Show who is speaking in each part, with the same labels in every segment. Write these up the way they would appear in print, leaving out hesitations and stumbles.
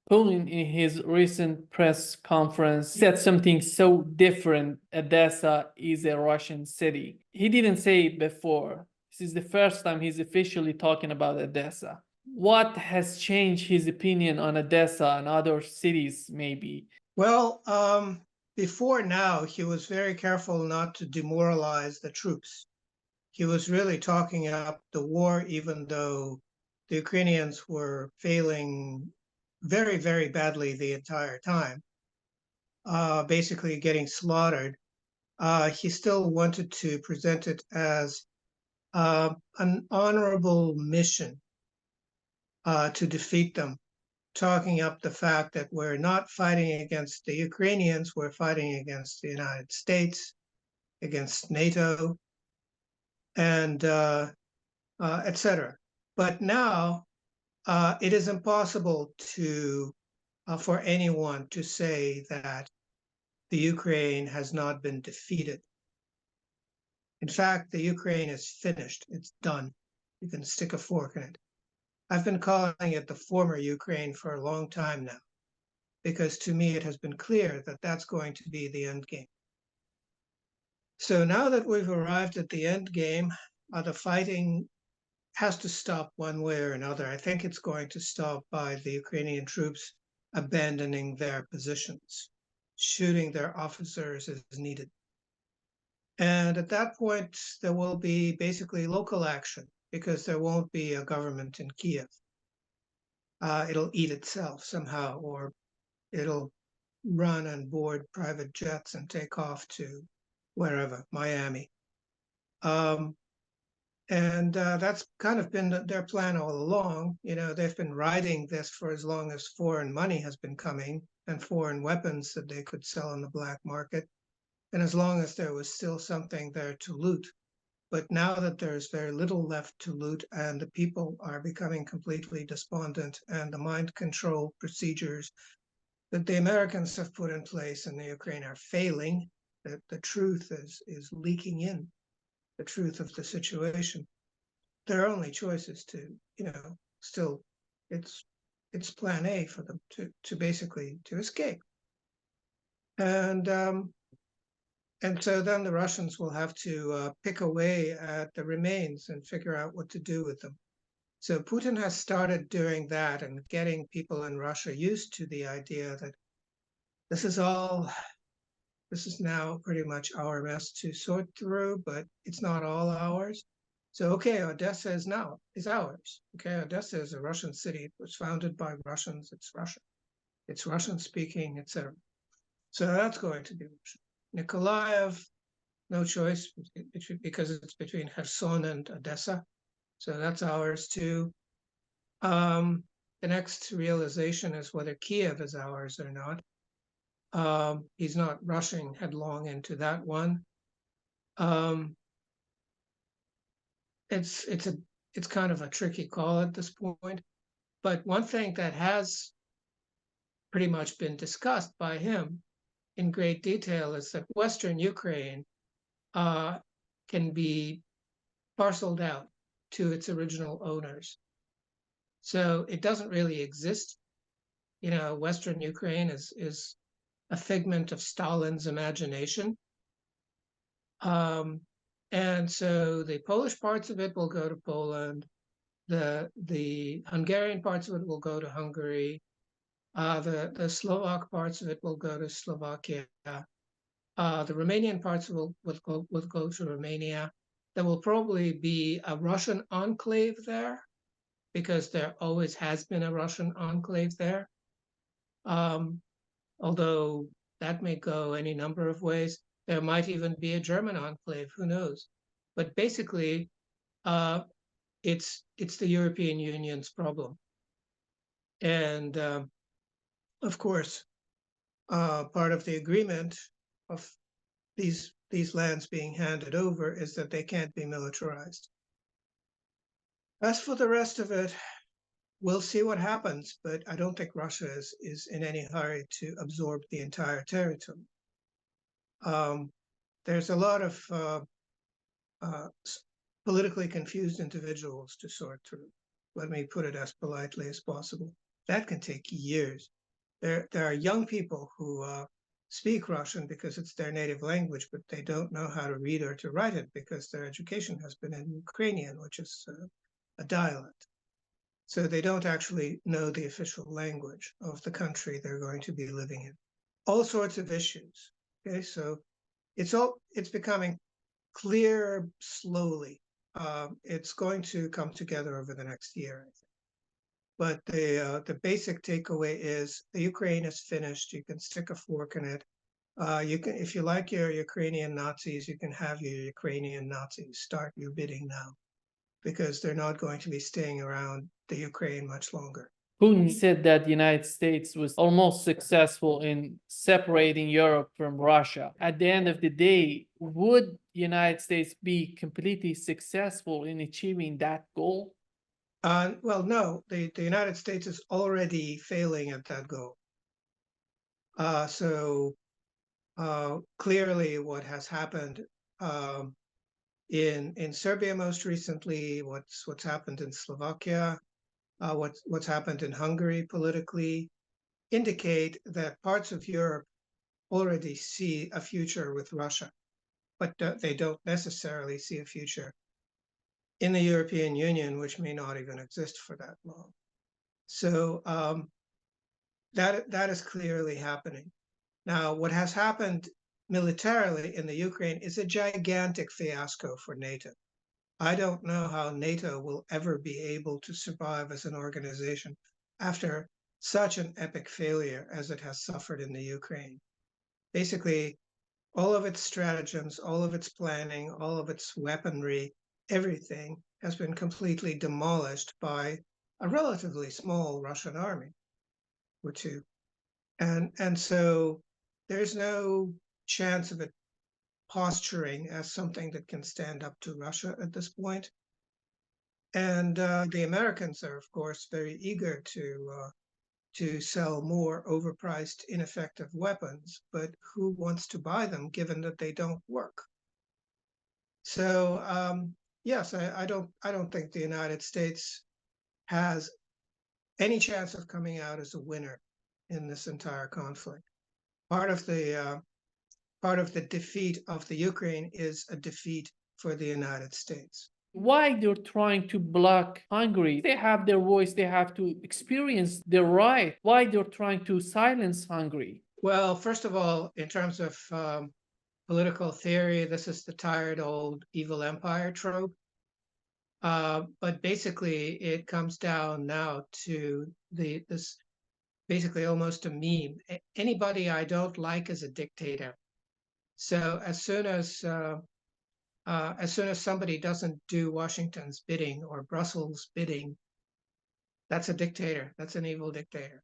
Speaker 1: Putin, in his recent press conference, said something so different. Odessa is a Russian city. He didn't say it before. This is the first time he's officially talking about Odessa. What has changed his opinion on Odessa and other cities, maybe?
Speaker 2: Well, before now, he was very careful not to demoralize the troops. He was really talking up the war, even though the Ukrainians were failing very, very badly the entire time, basically getting slaughtered. He still wanted to present it as an honorable mission to defeat them, talking up the fact that we're not fighting against the Ukrainians, we're fighting against the United States, against NATO, and etc. But now it is impossible for anyone to say that the Ukraine has not been defeated. In fact, the Ukraine is finished. It's done. You can stick a fork in it. I've been calling it the former Ukraine for a long time now, because to me it has been clear that that's going to be the end game. So now that we've arrived at the end game, the fighting has to stop one way or another. I think it's going to stop by the Ukrainian troops abandoning their positions, shooting their officers as needed. And at that point, there will be basically local action because there won't be a government in Kiev. It'll eat itself somehow, or it'll run and board private jets and take off to wherever, Miami. And that's kind of been their plan all along. You know, they've been riding this for as long as foreign money has been coming and foreign weapons that they could sell on the black market, and as long as there was still something there to loot. But now that there's very little left to loot and the people are becoming completely despondent, and the mind control procedures that the Americans have put in place in the Ukraine are failing, that the truth is leaking in, the truth of the situation, their only choice is to, still, it's plan A for them to basically to escape. And so then the Russians will have to pick away at the remains and figure out what to do with them. So Putin has started doing that and getting people in Russia used to the idea that this is now pretty much our mess to sort through, but it's not all ours. So, okay, Odessa is ours. Okay, Odessa is a Russian city. It was founded by Russians. It's Russian. It's Russian speaking, etc. So that's going to be Russian. Nikolaev, no choice because it's between Kherson and Odessa. So that's ours too. The next realization is whether Kiev is ours or not. He's not rushing headlong into that one. It's kind of a tricky call at this point. But one thing that has pretty much been discussed by him in great detail is that Western Ukraine can be parceled out to its original owners. So it doesn't really exist. You know, Western Ukraine is a figment of Stalin's imagination. And so the Polish parts of it will go to Poland. The Hungarian parts of it will go to Hungary. The Slovak parts of it will go to Slovakia. The Romanian parts will go to Romania. There will probably be a Russian enclave there because there always has been a Russian enclave there. Although that may go any number of ways. There might even be a German enclave, who knows? But basically, it's the European Union's problem. And of course, part of the agreement of these lands being handed over is that they can't be militarized. As for the rest of it, we'll see what happens, but I don't think Russia is in any hurry to absorb the entire territory. There's a lot of politically confused individuals to sort through. Let me put it as politely as possible. that can take years. There are young people who speak Russian because it's their native language, but they don't know how to read or to write it because their education has been in Ukrainian, which is a dialect. So they don't actually know the official language of the country they're going to be living in. All sorts of issues. Okay, so it's becoming clear slowly. It's going to come together over the next year, I think. But the basic takeaway is the Ukraine is finished. You can stick a fork in it. You can, if you like your Ukrainian Nazis, you can have your Ukrainian Nazis. Start your bidding now, because they're not going to be staying around the Ukraine much longer.
Speaker 1: Putin said that the United States was almost successful in separating Europe from Russia. At the end of the day, would the United States be completely successful in achieving that goal?
Speaker 2: Well, no, the United States is already failing at that goal. So clearly, what has happened in Serbia most recently, what's happened in Slovakia, what's happened in Hungary politically, indicate that parts of Europe already see a future with Russia, but they don't necessarily see a future in the European Union, which may not even exist for that long. So that is clearly happening. Now, what has happened militarily in the Ukraine is a gigantic fiasco for NATO. I don't know how NATO will ever be able to survive as an organization after such an epic failure as it has suffered in the Ukraine. Basically, all of its stratagems, all of its planning, all of its weaponry, everything has been completely demolished by a relatively small Russian army or two. And so there's no chance of it posturing as something that can stand up to Russia at this point. And the Americans are, of course, very eager to sell more overpriced, ineffective weapons, but who wants to buy them given that they don't work? So yes, I don't think the United States has any chance of coming out as a winner in this entire conflict. Part of the defeat of the Ukraine is a defeat for the United States.
Speaker 1: Why they're trying to block Hungary? They have their voice, they have to experience their right. Why they're trying to silence Hungary?
Speaker 2: Well, first of all, in terms of political theory, this is the tired old evil empire trope. But basically, it comes down now to this basically almost a meme. Anybody I don't like is a dictator. So as soon as somebody doesn't do Washington's bidding or Brussels' bidding, that's a dictator. That's an evil dictator.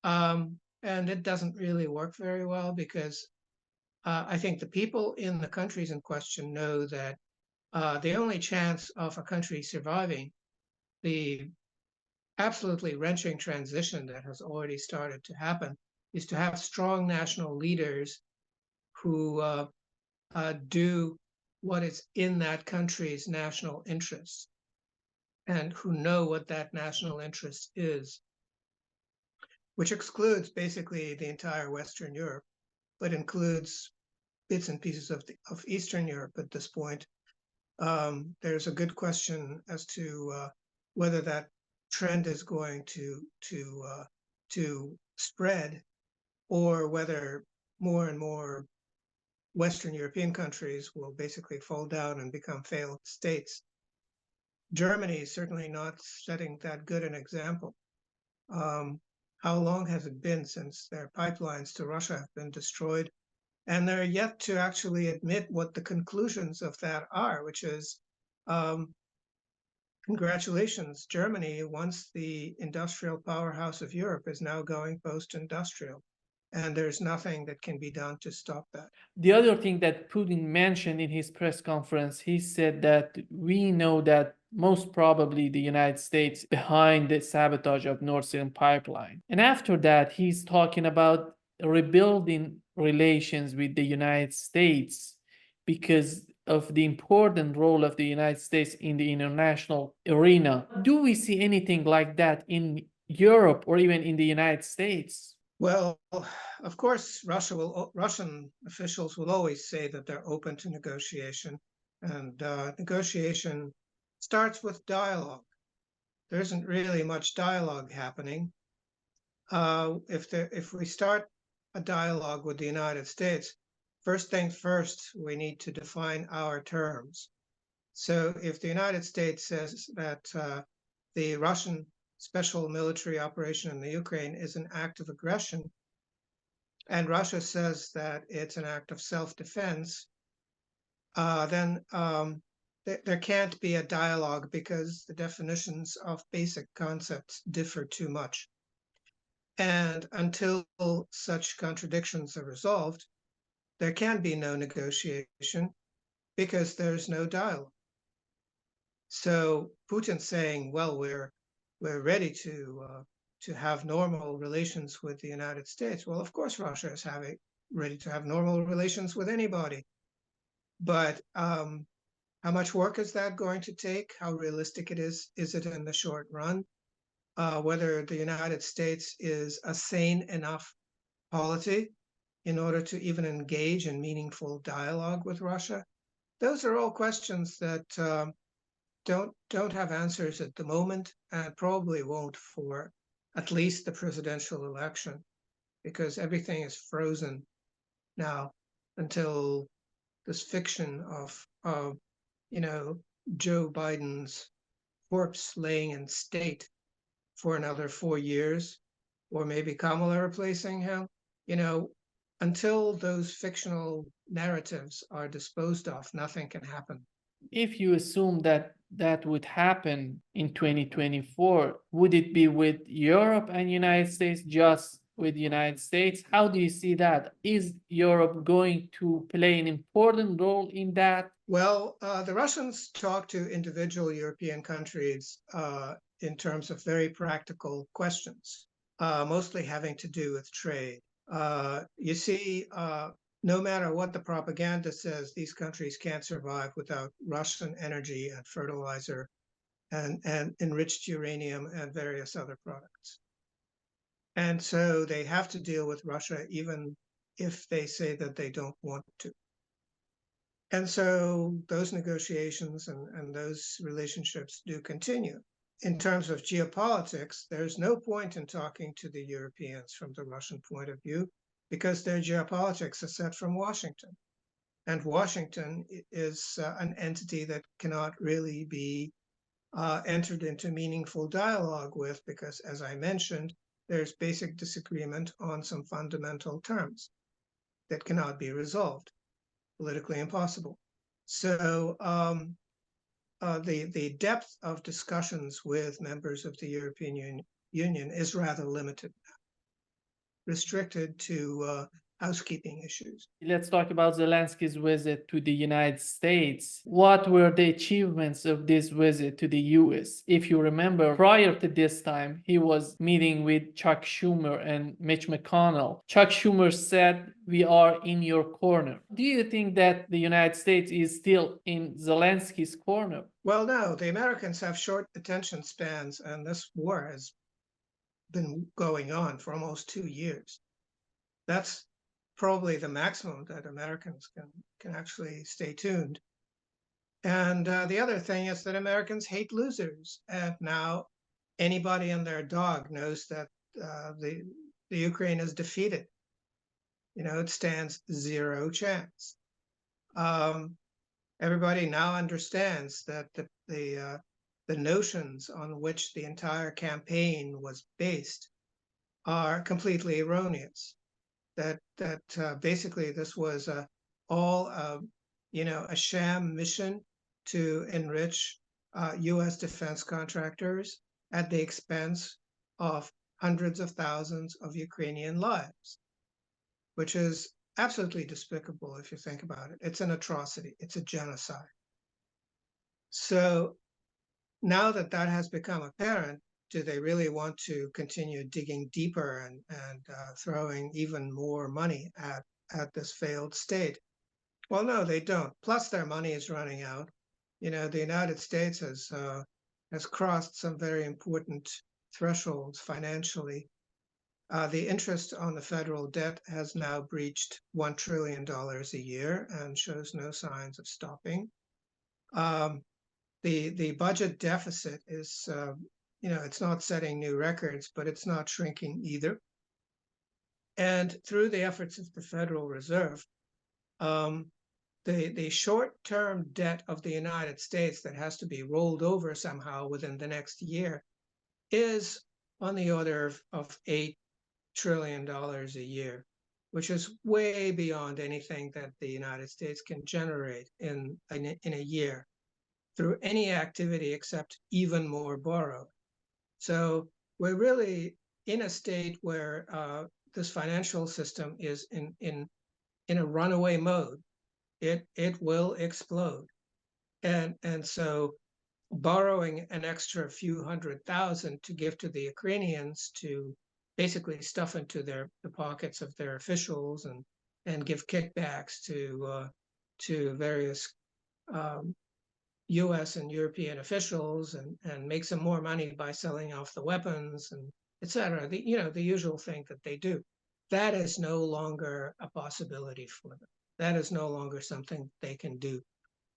Speaker 2: And it doesn't really work very well because I think the people in the countries in question know that the only chance of a country surviving the absolutely wrenching transition that has already started to happen is to have strong national leaders who do what is in that country's national interest and who know what that national interest is, which excludes basically the entire Western Europe, but includes bits and pieces of Eastern Europe at this point. There's a good question as to whether that trend is going to spread, or whether more and more Western European countries will basically fall down and become failed states. Germany is certainly not setting that good an example. How long has it been since their pipelines to Russia have been destroyed? And they're yet to actually admit what the conclusions of that are, which is, congratulations, Germany, once the industrial powerhouse of Europe, is now going post-industrial. And there's nothing that can be done to stop that.
Speaker 1: The other thing that Putin mentioned in his press conference, he said that we know that most probably the United States behind the sabotage of Nord Stream pipeline. And after that, he's talking about rebuilding relations with the United States because of the important role of the United States in the international arena. Do we see anything like that in Europe or even in the United States?
Speaker 2: Well, of course, Russian officials will always say that they're open to negotiation, and negotiation starts with dialogue. There isn't really much dialogue happening. If we start a dialogue with the United States, first things first, we need to define our terms. So if the United States says that the Russian special military operation in the Ukraine is an act of aggression, and Russia says that it's an act of self-defense, then there can't be a dialogue because the definitions of basic concepts differ too much. And until such contradictions are resolved, there can be no negotiation because there's no dialogue. So Putin's saying, well, we're ready to have normal relations with the United States. Well, of course, Russia is ready to have normal relations with anybody. But how much work is that going to take? How realistic it is? Is it in the short run? Whether the United States is a sane enough polity in order to even engage in meaningful dialogue with Russia? Those are all questions that don't have answers at the moment, and probably won't for at least the presidential election, because everything is frozen now until this fiction of Joe Biden's corpse laying in state for another 4 years, or maybe Kamala replacing him. Until those fictional narratives are disposed of, nothing can happen.
Speaker 1: If you assume that that would happen in 2024, would it be with Europe and United States, just with the United States? How do you see that? Is Europe going to play an important role in that?
Speaker 2: Well, the Russians talk to individual European countries in terms of very practical questions, mostly having to do with trade. You see, no matter what the propaganda says, these countries can't survive without Russian energy and fertilizer and enriched uranium and various other products. And so they have to deal with Russia, even if they say that they don't want to. And so those negotiations and those relationships do continue. In terms of geopolitics, there's no point in talking to the Europeans from the Russian point of view, because their geopolitics are set from Washington. And Washington is an entity that cannot really be entered into meaningful dialogue with, because, as I mentioned, there's basic disagreement on some fundamental terms that cannot be resolved, politically impossible. So the depth of discussions with members of the European Union is rather limited, restricted to housekeeping issues.
Speaker 1: Let's talk about Zelensky's visit to the United States. What were the achievements of this visit to the US? If you remember, prior to this time, he was meeting with Chuck Schumer and Mitch McConnell. Chuck Schumer said, "We are in your corner." Do you think that the United States is still in Zelensky's corner?
Speaker 2: Well, no, the Americans have short attention spans, and this war has been going on for almost 2 years. That's probably the maximum that Americans can actually stay tuned. And the other thing is that Americans hate losers. And now anybody and their dog knows that the Ukraine is defeated. It stands zero chance. Everybody now understands that the notions on which the entire campaign was based are completely erroneous. That basically this was all a sham mission to enrich U.S. defense contractors at the expense of hundreds of thousands of Ukrainian lives, which is absolutely despicable if you think about it. It's an atrocity. It's a genocide. So now that that has become apparent, do they really want to continue digging deeper and throwing even more money at this failed state? Well, no, they don't. Plus, their money is running out. The United States has crossed some very important thresholds financially. The interest on the federal debt has now breached $1 trillion a year and shows no signs of stopping. The budget deficit is, it's not setting new records, but it's not shrinking either. And through the efforts of the Federal Reserve, the short-term debt of the United States that has to be rolled over somehow within the next year is on the order of $8 trillion a year, which is way beyond anything that the United States can generate in a year through any activity except even more borrowed. So we're really in a state where this financial system is in a runaway mode. It will explode, and so borrowing an extra few $100,000 to give to the Ukrainians to basically stuff into the pockets of their officials and give kickbacks to various U.S. and European officials and make some more money by selling off the weapons and et cetera. The usual thing that they do. That is no longer a possibility for them. That is no longer something they can do.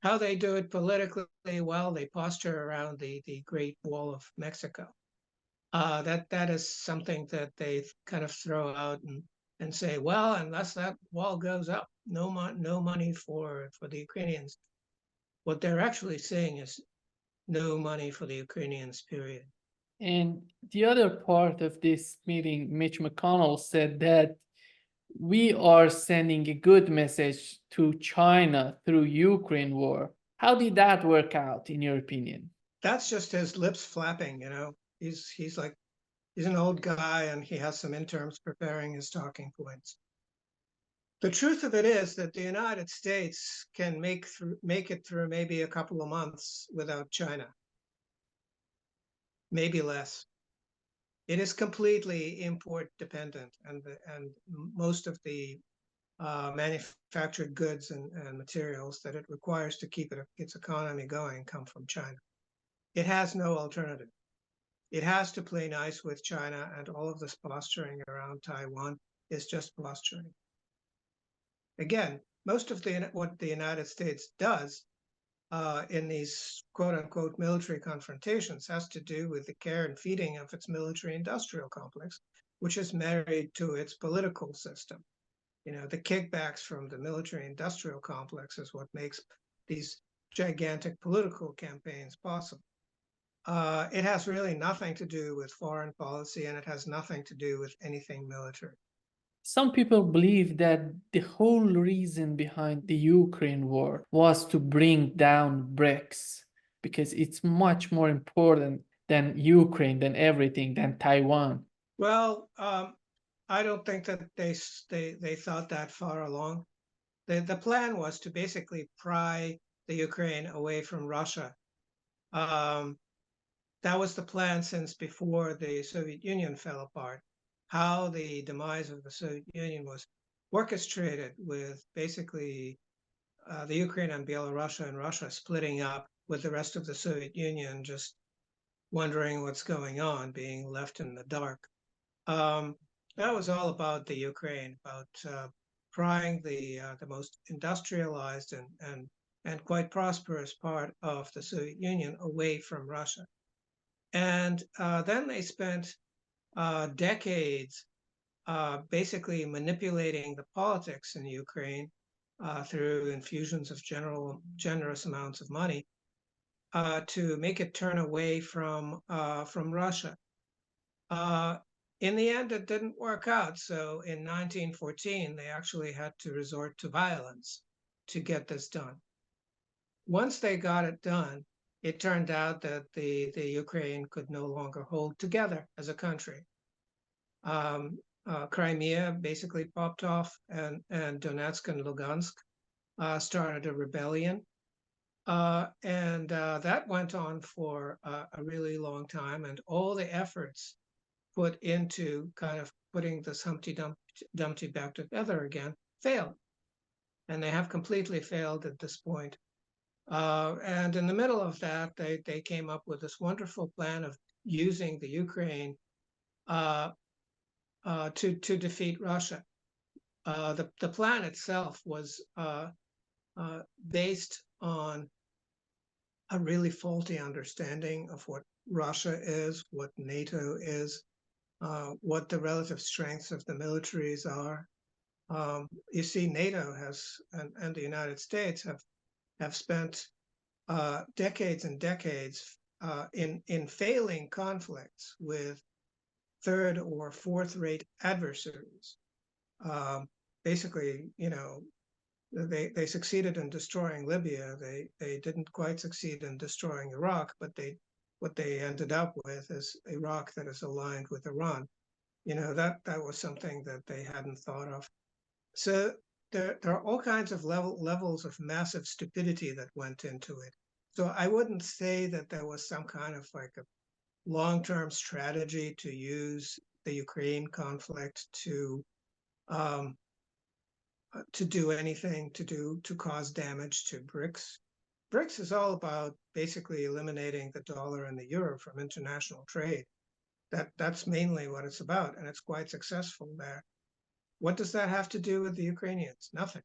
Speaker 2: How they do it politically, well, they posture around the Great Wall of Mexico. That is something that they kind of throw out and say, well, unless that wall goes up, no money for the Ukrainians. What they're actually saying is no money for the Ukrainians, period.
Speaker 1: And the other part of this meeting, Mitch McConnell said that we are sending a good message to China through Ukraine war. How did that work out, in your opinion?
Speaker 2: That's just his lips flapping, He's an old guy and he has some interns preparing his talking points. The truth of it is that the United States can make it through maybe a couple of months without China, maybe less. It is completely import dependent, and most of the manufactured goods and materials that it requires to keep its economy going come from China. It has no alternative. It has to play nice with China, and all of this posturing around Taiwan is just posturing. Again, most of what the United States does in these quote-unquote military confrontations has to do with the care and feeding of its military-industrial complex, which is married to its political system. The kickbacks from the military-industrial complex is what makes these gigantic political campaigns possible. It has really nothing to do with foreign policy, and it has nothing to do with anything military.
Speaker 1: Some people believe that the whole reason behind the Ukraine war was to bring down BRICS, because it's much more important than Ukraine, than everything, than Taiwan.
Speaker 2: Well, I don't think that they thought that far along. The plan was to basically pry the Ukraine away from Russia. That was the plan since before the Soviet Union fell apart. How the demise of the Soviet Union was orchestrated with basically the Ukraine and Belarus and Russia splitting up, with the rest of the Soviet Union just wondering what's going on, being left in the dark. That was all about the Ukraine, about prying the most industrialized and quite prosperous part of the Soviet Union away from Russia. And then they spent decades basically manipulating the politics in Ukraine through infusions of generous amounts of money to make it turn away from Russia. In the end, it didn't work out. So in 1914, they actually had to resort to violence to get this done. Once they got it done, it turned out that the Ukraine could no longer hold together as a country. Crimea basically popped off, and Donetsk and Lugansk started a rebellion. And that went on for a really long time, and all the efforts put into kind of putting this Humpty Dumpty back together again failed. And they have completely failed at this point. And in the middle of that, they came up with this wonderful plan of using the Ukraine to defeat Russia. The plan itself was based on a really faulty understanding of what Russia is, what NATO is, what the relative strengths of the militaries are. You see, NATO has and the United States have spent decades and decades in failing conflicts with third or fourth rate adversaries. Basically, they succeeded in destroying Libya. They didn't quite succeed in destroying Iraq, but what they ended up with is Iraq that is aligned with Iran. That was something that they hadn't thought of. So there are all kinds of levels of massive stupidity that went into it. So I wouldn't say that there was some kind of like a long-term strategy to use the Ukraine conflict to do anything to cause damage to BRICS. BRICS is all about basically eliminating the dollar and the euro from international trade. That's mainly what it's about, and it's quite successful there. What does that have to do with the Ukrainians? Nothing.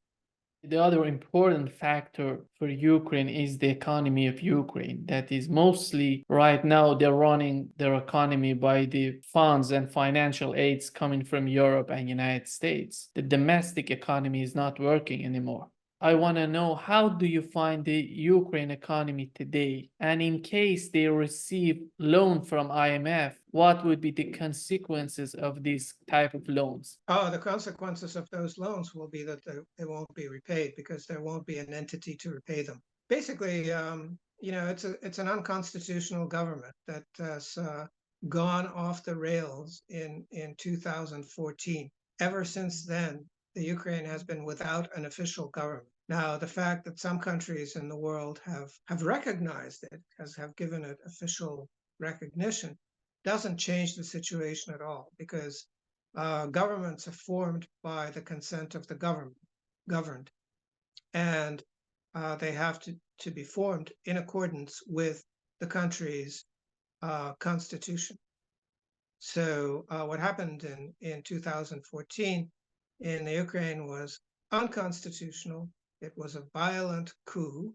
Speaker 1: The other important factor for Ukraine is the economy of Ukraine. That is mostly right now they're running their economy by the funds and financial aids coming from Europe and United States. The domestic economy is not working anymore. I want to know, how do you find the Ukraine economy today? And in case they receive loan from IMF, what would be the consequences of this type of loans?
Speaker 2: Oh, the consequences of those loans will be that they won't be repaid because there won't be an entity to repay them. Basically, it's an unconstitutional government that has gone off the rails in 2014. Ever since then, the Ukraine has been without an official government. Now, the fact that some countries in the world have recognized it, have given it official recognition, doesn't change the situation at all, because governments are formed by the consent of the governed, and they have to be formed in accordance with the country's constitution. So what happened in 2014 in the Ukraine was unconstitutional. It was a violent coup,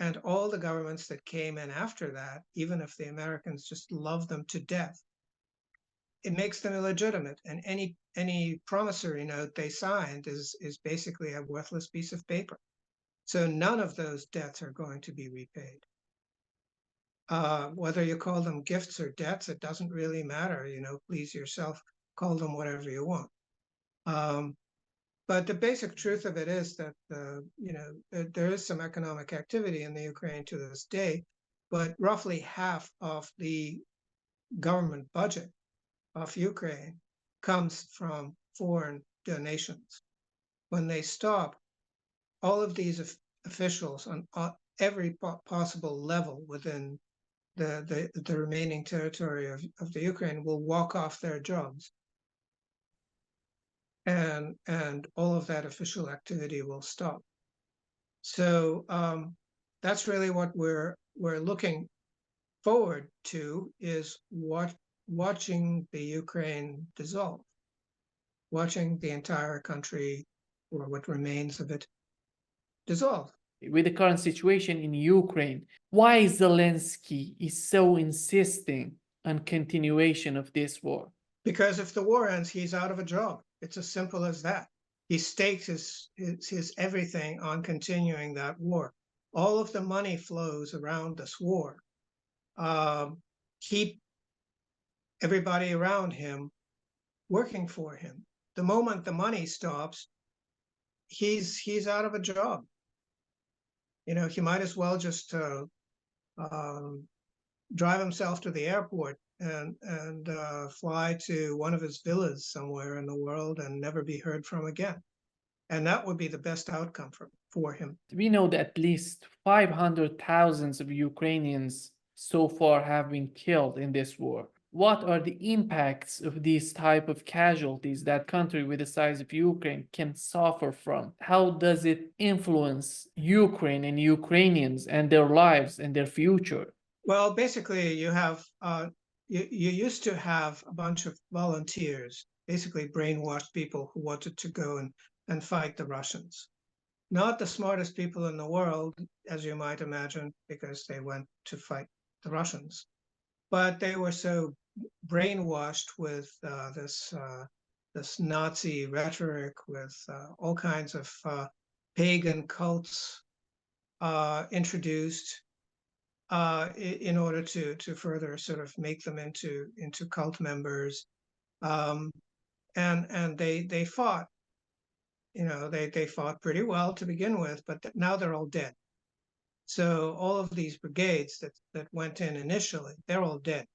Speaker 2: and all the governments that came in after that, even if the Americans just love them to death, it makes them illegitimate, and any promissory note they signed is basically a worthless piece of paper. So none of those debts are going to be repaid. Whether you call them gifts or debts, it doesn't really matter. Please yourself, call them whatever you want. But the basic truth of it is that there is some economic activity in the Ukraine to this day, but roughly half of the government budget of Ukraine comes from foreign donations. When they stop, all of these officials on every possible level within the remaining territory of the Ukraine will walk off their jobs, and all of that official activity will stop. So that's really what we're looking forward to, is watching the Ukraine dissolve, watching the entire country, or what remains of it, dissolve.
Speaker 1: With the current situation in Ukraine, why Zelensky is so insisting on continuation of this war?
Speaker 2: Because if the war ends, he's out of a job. It's as simple as that. He stakes his everything on continuing that war. All of the money flows around this war keep everybody around him working for him. The moment the money stops, he's out of a job. He might as well just drive himself to the airport and fly to one of his villas somewhere in the world and never be heard from again. And that would be the best outcome for him.
Speaker 1: We know that at least 500,000 of Ukrainians so far have been killed in this war. What are the impacts of these type of casualties that country with the size of Ukraine can suffer from? How does it influence Ukraine and Ukrainians and their lives and their future?
Speaker 2: Well, basically, you have you used to have a bunch of volunteers, basically brainwashed people who wanted to go and fight the Russians. Not the smartest people in the world, as you might imagine, because they went to fight the Russians, but they were so brainwashed with this Nazi rhetoric, with all kinds of pagan cults introduced in order to further sort of make them into cult members, and they fought. They fought pretty well to begin with, but now they're all dead. So all of these brigades that went in initially, they're all dead.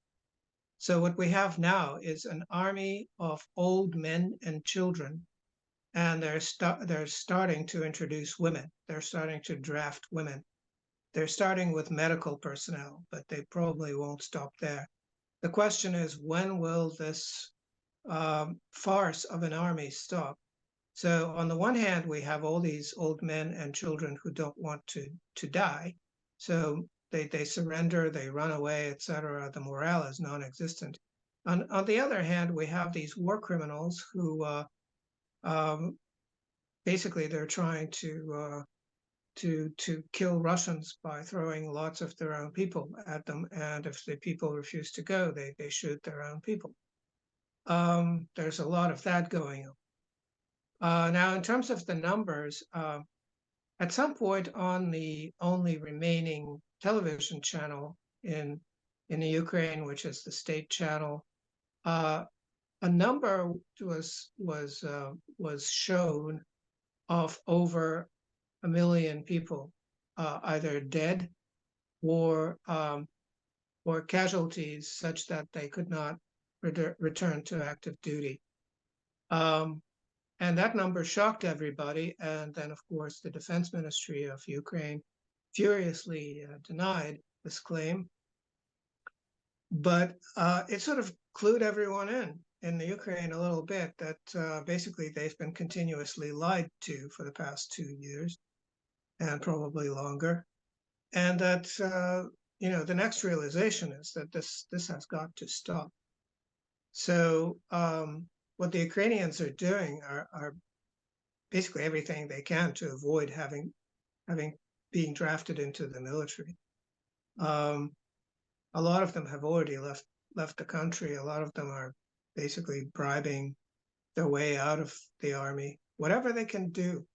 Speaker 2: So what we have now is an army of old men and children, and they're starting to introduce women. They're starting to draft women. They're starting with medical personnel, but they probably won't stop there. The question is, when will this farce of an army stop? So on the one hand, we have all these old men and children who don't want to die. So they surrender, they run away, etc. The morale is non-existent. On the other hand, we have these war criminals who basically they're trying to kill Russians by throwing lots of their own people at them, and if the people refuse to go, they shoot their own people. There's a lot of that going on. Now, in terms of the numbers, at some point on the only remaining television channel in the Ukraine, which is the state channel, a number was shown of over 1 million people, either dead or casualties, such that they could not return to active duty. And that number shocked everybody. And then, of course, the Defense Ministry of Ukraine furiously denied this claim. But it sort of clued everyone in the Ukraine a little bit that basically they've been continuously lied to for the past 2 years, and probably longer. And that, the next realization is that this has got to stop. So what the Ukrainians are doing are basically everything they can to avoid having being drafted into the military. A lot of them have already left the country. A lot of them are basically bribing their way out of the army, whatever they can do.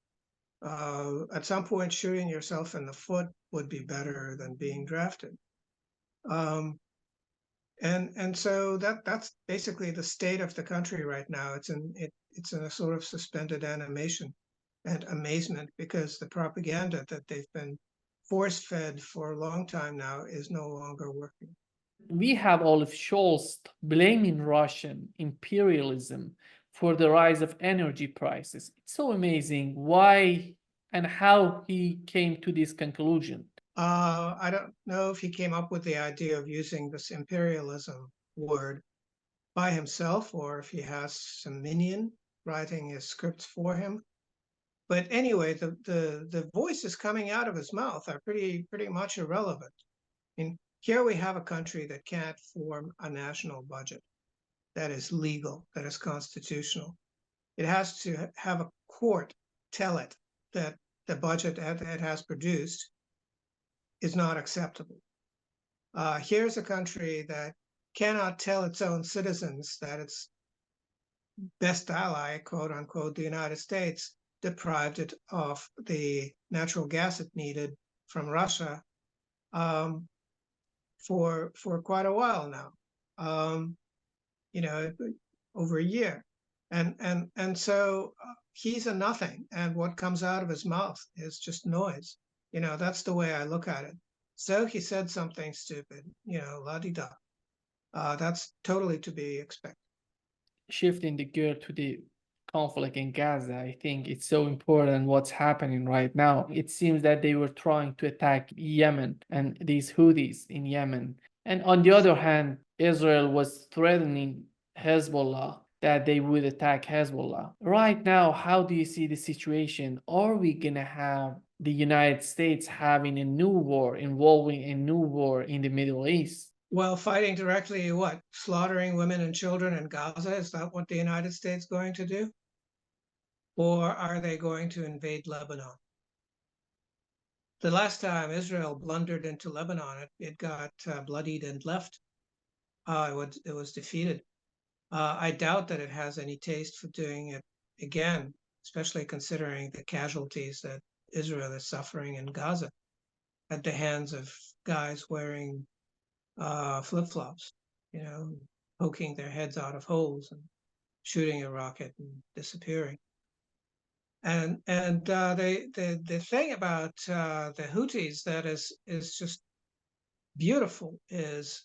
Speaker 2: At some point, shooting yourself in the foot would be better than being drafted. And so that's basically the state of the country right now. It's in a sort of suspended animation and amazement, because the propaganda that they've been force-fed for a long time now is no longer working.
Speaker 1: We have Olaf Scholz blaming Russian imperialism for the rise of energy prices. It's so amazing why and how he came to this conclusion.
Speaker 2: I don't know if he came up with the idea of using this imperialism word by himself, or if he has some minion writing his scripts for him. But anyway, the voices coming out of his mouth are pretty much irrelevant. I mean, here we have a country that can't form a national budget that is legal, that is constitutional. It has to have a court tell it that the budget that it has produced is not acceptable. Here's a country that cannot tell its own citizens that its best ally, quote unquote, the United States, deprived it of the natural gas it needed from Russia for quite a while now, over a year. And so he's a nothing, and what comes out of his mouth is just noise. That's the way I look at it. So he said something stupid, la-di-da. That's totally to be expected.
Speaker 1: Shifting the gear to the conflict in Gaza, I think it's so important what's happening right now. It seems that they were trying to attack Yemen and these Houthis in Yemen. And on the other hand, Israel was threatening Hezbollah that they would attack Hezbollah. Right now, how do you see the situation? Are we going to have the United States having a new war, involving a new war in the Middle East?
Speaker 2: Well, fighting directly, what? Slaughtering women and children in Gaza? Is that what the United States going to do? Or are they going to invade Lebanon? The last time Israel blundered into Lebanon, it got bloodied and left. It was defeated. I doubt that it has any taste for doing it again, especially considering the casualties that Israel is suffering in Gaza at the hands of guys wearing flip-flops, you know, poking their heads out of holes and shooting a rocket and disappearing. And the thing about the Houthis that is just beautiful is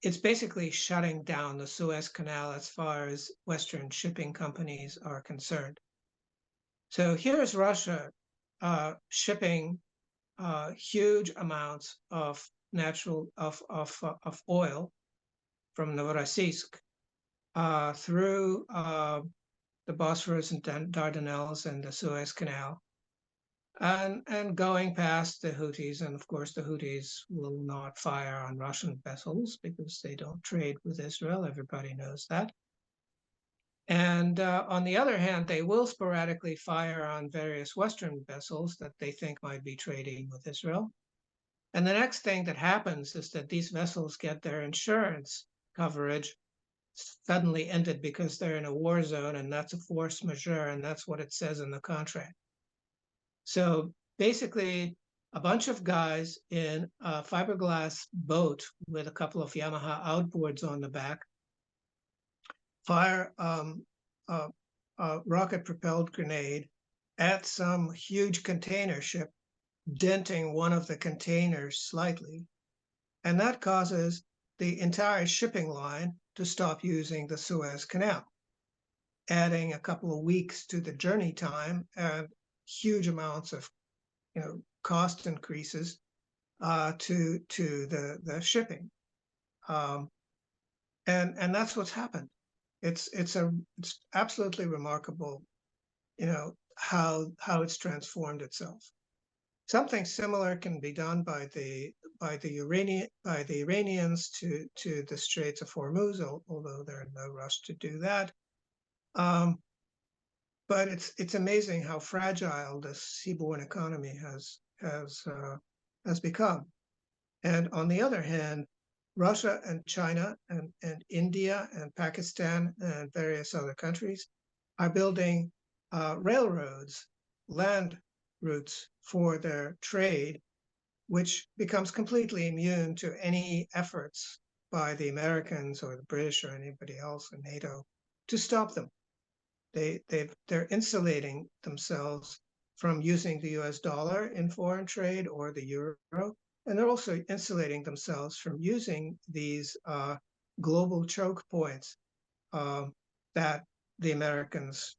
Speaker 2: it's basically shutting down the Suez Canal as far as Western shipping companies are concerned. So here's Russia shipping huge amounts of oil from Novorossiysk through the Bosphorus and Dardanelles and the Suez Canal, and going past the Houthis. And of course, the Houthis will not fire on Russian vessels because they don't trade with Israel. Everybody knows that. And on the other hand, they will sporadically fire on various Western vessels that they think might be trading with Israel. And the next thing that happens is that these vessels get their insurance coverage suddenly ended because they're in a war zone, and that's a force majeure, and that's what it says in the contract. So basically, a bunch of guys in a fiberglass boat with a couple of Yamaha outboards on the back fire a rocket-propelled grenade at some huge container ship, denting one of the containers slightly, and that causes the entire shipping line to stop using the Suez Canal, adding a couple of weeks to the journey time and huge amounts of cost increases to the shipping, and that's what's happened. It's absolutely remarkable, how it's transformed itself. Something similar can be done by the Iranians to the Straits of Hormuz, although they're in no rush to do that. But it's amazing how fragile this seaborne economy has become. And on the other hand, Russia and China and India and Pakistan and various other countries are building railroads, land routes for their trade, which becomes completely immune to any efforts by the Americans or the British or anybody else in NATO to stop them. They're insulating themselves from using the US dollar in foreign trade or the euro, and they're also insulating themselves from using these global choke points that the Americans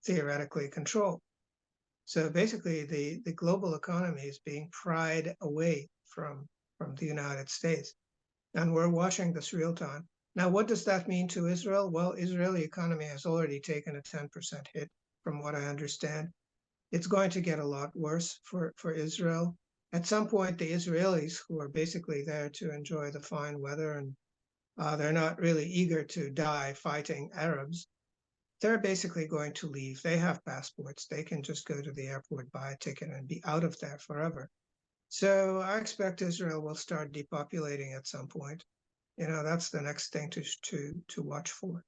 Speaker 2: theoretically control. So basically, the global economy is being pried away from the United States, and we're watching this real time. Now, what does that mean to Israel? Well, Israeli economy has already taken a 10% hit, from what I understand. It's going to get a lot worse for Israel. At some point, the Israelis, who are basically there to enjoy the fine weather, and they're not really eager to die fighting Arabs, they're basically going to leave. They have passports. They can just go to the airport, buy a ticket, and be out of there forever. So I expect Israel will start depopulating at some point. That's the next thing to watch for.